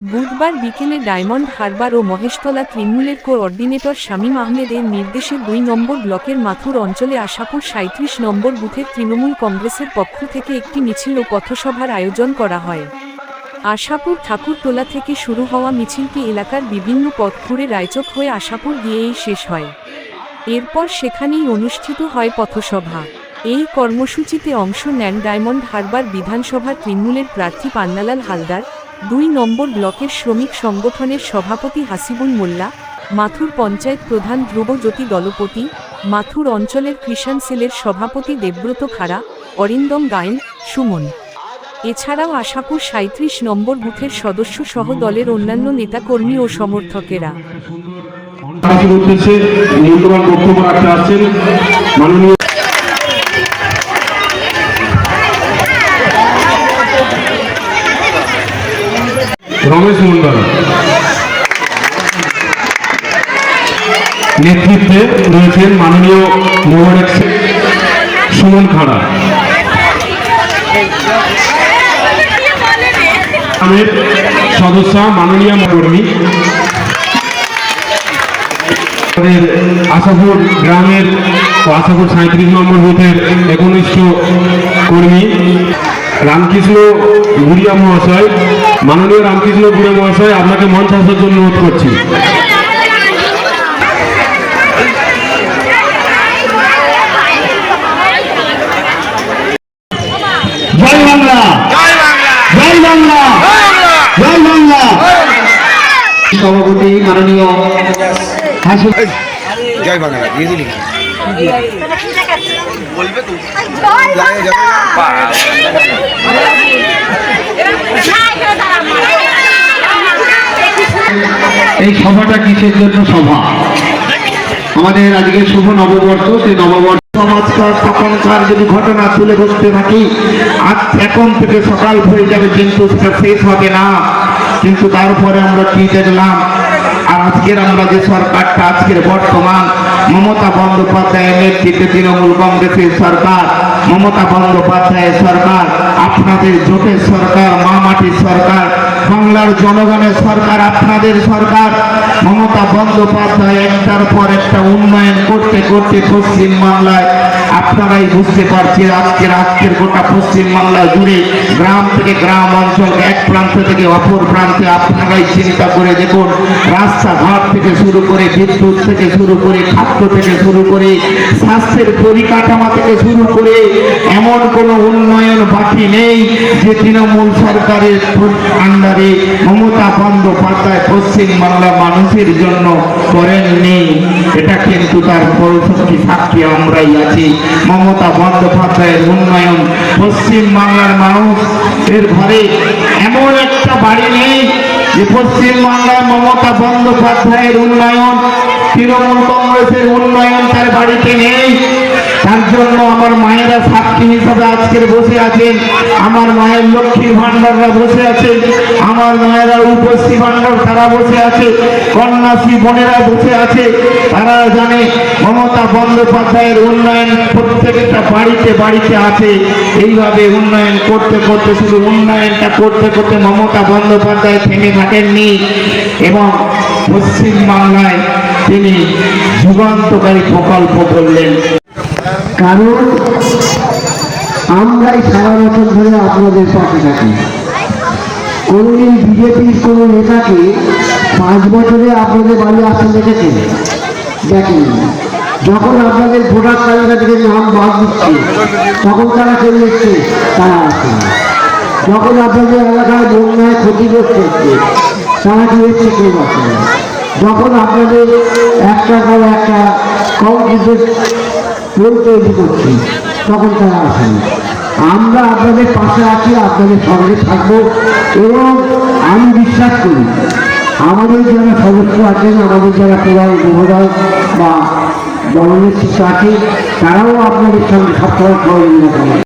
বুধবার বিকেলে ডায়মন্ড হারবার ও মহেশতলা তৃণমূলের কোঅর্ডিনেটর শামীম আহমেদের নির্দেশে ২ নম্বর ব্লকের মাথুর অঞ্চলে আশাপুর ৩৭ নম্বর বুথের তৃণমূল কংগ্রেসের পক্ষ থেকে একটি মিছিল ও পথসভার আয়োজন করা হয়। আশাপুর ঠাকুরটোলা থেকে শুরু হওয়া মিছিলটি এলাকার বিভিন্ন পথ ঘুরে রায়চক হয়ে আশাপুর গিয়েই শেষ হয়। এরপর সেখানেই অনুষ্ঠিত হয় পথসভা। এই কর্মসূচিতে অংশ নেন ডায়মন্ড হারবার বিধানসভার তৃণমূলের প্রার্থী পান্নালাল হালদার, ২ নম্বর ব্লকের শ্রমিক সংগঠনের সভাপতি হাসিবুল মোল্লা, মাথুর পঞ্চায়েত প্রধান ধ্রুবজ্যোতি দলপতি, মাথুর অঞ্চলের কৃষাণ সেলের সভাপতি দেবব্রত খাড়া, অরিন্দম গায়েন, সুমন। এছাড়াও আশাপুর ৩৭ নম্বর বুথের সদস্য সহ দলের অন্যান্য নেতাকর্মী ও সমর্থকেরা। রমেশ মন্ডল নেতৃত্বে রয়েছেন মাননীয় মোহন সুমন খাড়া, সদস্য মাননীয় কর্মী, আশাপুর গ্রামের আশাপুর ৩৭ নম্বর বুথের ১৯ কর্মী রামকৃষ্ণ গুড়িয়া মহাশয়, মাননীয় রামকৃষ্ণ গুড়িয়া মহাশয় আপনাকে মঞ্চ আসার জন্য অনুরোধ করছি। জয় বাংলা, জয় বাংলা, জয় বাংলা। সভাপতি মাননীয় জয় বাংলা বলবে তো এই সভাটা কিসের জন্য সভা? আমাদের আজকে শুভ নববর্ষ, সেই নববর্ষ সমাজকার তখনকার যদি ঘটনা তুলে ধরতে থাকি, আজ এখন থেকে সকাল হয়ে যাবে কিন্তু সেটা শেষ হবে না। কিন্তু তারপরে আমরা কি দেখলাম, আর আজকের আমরা যে সরকারটা আজকের বর্তমান মমতা বন্দ্যোপাধ্যায়ের নেতৃত্বে তৃণমূল কংগ্রেসের সরকার, মমতা বন্দ্যোপাধ্যায়ের সরকার, আপনাদের জোটের সরকার, মা মাটির সরকার, বাংলার জনগণের সরকার, আপনাদের সরকার, মমতা বন্দ্যোপাধ্যায় একটার পর একটা উন্নয়ন করতে করতে পশ্চিমবাংলায় আপনারাই বুঝতে পারছেন আজকের গোটা পশ্চিমবাংলা জুড়ে গ্রাম থেকে গ্রাম অঞ্চল, এক প্রান্ত থেকে অপর প্রান্তে আপনারাই চিন্তা করে দেখুন, রাস্তাঘাট থেকে শুরু করে, বিদ্যুৎ থেকে শুরু করে, খাদ্য থেকে শুরু করে, স্বাস্থ্যের পরিকাঠামো থেকে শুরু করে এমন কোনো উন্নয়ন বাকি নেই যে তৃণমূল সরকারের আন্ডারে মমতা বন্দ্যোপাধ্যায় পশ্চিমবাংলার মানুষের জন্য করেননি। এটা কিন্তু তার পরিশক্তি সাক্ষী আমরাই আছি। মমতা বন্দ্যোপাধ্যায়ের উন্নয়ন, পশ্চিমবাংলার মানুষ এর ঘরে এমন একটা বাড়ি নেই যে পশ্চিমবাংলায় মমতা বন্দ্যোপাধ্যায়ের উন্নয়ন, তৃণমূল কংগ্রেসের উন্নয়ন তার বাড়িতে নেই। তার জন্য আমার মায়েরা সাক্ষী হিসাবে আজকের বসে আছেন, আমার মায়ের লক্ষ্মীর ভান্ডাররা বসে আছে, আমার মায়েরা উপস্থিত ভান্ডার তারা বসে আছে, কন্যাশ্রী বোনেরা বসে আছে। তারা জানে মমতা বন্দ্যোপাধ্যায়ের উন্নয়ন প্রত্যেকটা বাড়িতে বাড়িতে আছে। এইভাবে উন্নয়ন করতে করতে, শুধু উন্নয়নটা করতে করতে মমতা বন্দ্যোপাধ্যায় থেমে থাকেননি এবং পশ্চিমবাংলায় তিনি যুগান্তকারী প্রকল্প করলেন। কারণ আমরাই সারা বছর ধরে আপনাদের পাশে থাকি। কোনদিন বিজেপির কোনো নেতাকে 5 বছরে আপনাদের বাড়ি আসতে দেখেছেন? দেখেনি। যখন আপনাদের ভোটার তালিকা থেকে নাম বাদ দিচ্ছে তখন তারা কেউ এসছে, তারা আসে। যখন আপনাদের এলাকায় বন্যায় ক্ষতিগ্রস্ত হচ্ছে তারা কি এসছে? কেউ আসে। যখন আপনাদের একটা পর একটা কংগ্রেসের পোল তৈরি করছি তখন তারা আসেন। আমরা আপনাদের পাশে আছি, আপনাদের সঙ্গে থাকবো এবং আমি বিশ্বাস করি আমাদের যারা সদস্য আছেন, আমাদের যারা প্রধান উপপ্রধান বা দলনেতৃত্ব আছে, তারাও আপনাদের সঙ্গে সবসময় সহযোগিতা করেন।